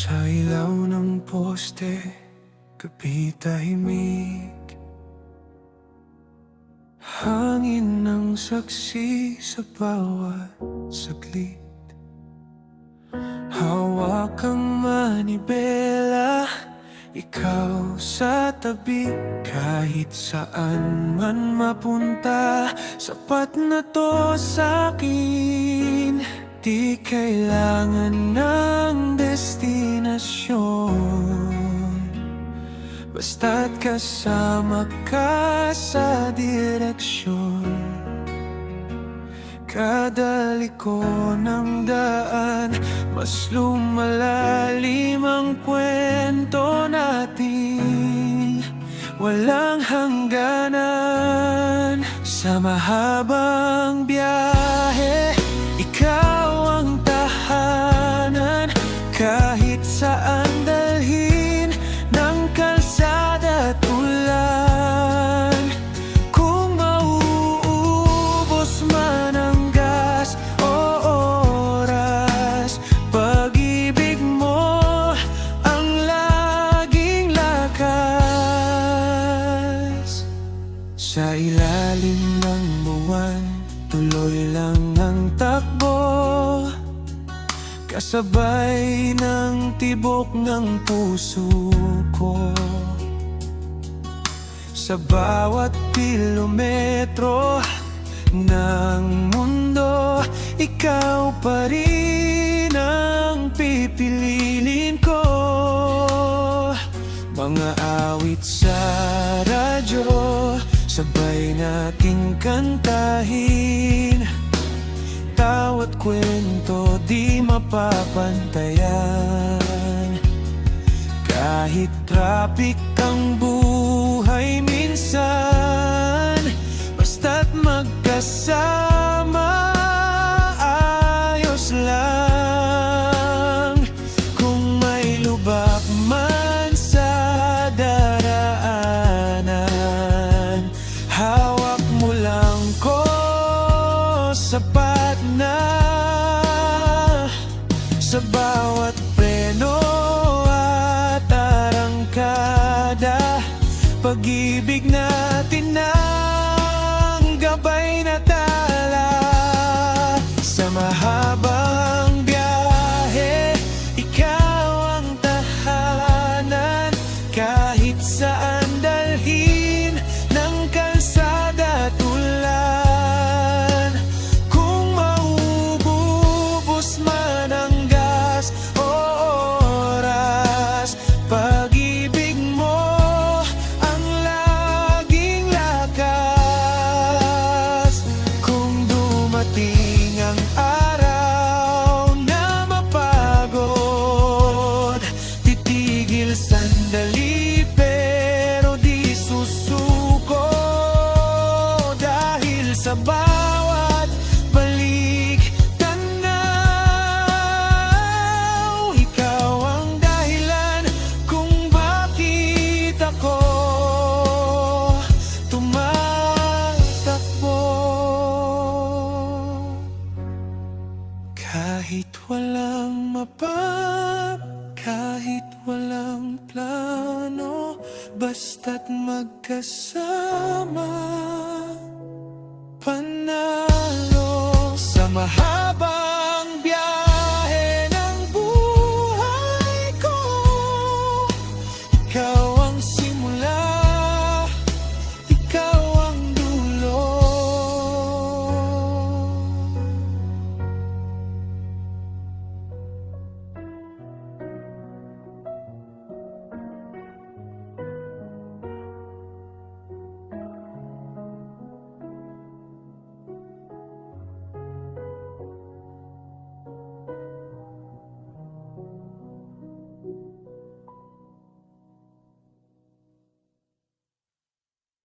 Sa ilaw ng poste, gabi tahimik. Hangin ng saksi sa bawat saglit. Hawak ang manibela, ikaw sa tabi. Kahit saan man mapunta, sapat na to sa'kin. Di kailangan ng destinasyon, basta't kasama ka sa direksyon. Kada liko ng daan, mas lumalalim ang kwento natin. Walang hangganan sa mahabang biyahe. Ikaw ang tahanan, kahit saan dalhin ng kalsada at ulan. Kung mauubos man ang gas o oras, pag-ibig mo ang laging lakas. Sa ilalim ng buwan, tuloy lang ang takbo, kasabay ng tibok ng puso ko. Sa bawat kilometro ng mundo, ikaw pa rin ang pipiliin ko. Mga awit sa radyo, sabay nating kantahin. Tawat kwento di mapapantayan. Kahit traffic ang buhay minsan, basta't magkasama ayos lang. Kung may lubak man sa daraanan, hawak mo lang ko, sapat na. Sa bawat preno at arangkada, pag-ibig natin ang gabay na tala. Sa mahabang biyahe, ikaw ang tahanan, kahit saan dalhin ng kalsada at ulan. Kung maububos man ang gas o oras, pag-ibig mo ang laging lakas. Kung dumating ang araw na mapagod, titigil sandali pero di susuko. Dahil sa bawat balik tanaw, ikaw ang dahilan kung bakit ako tumatakbo. Kahit walang mapag, kahit walang plano, basta't magkasama, panalo. Sa mahal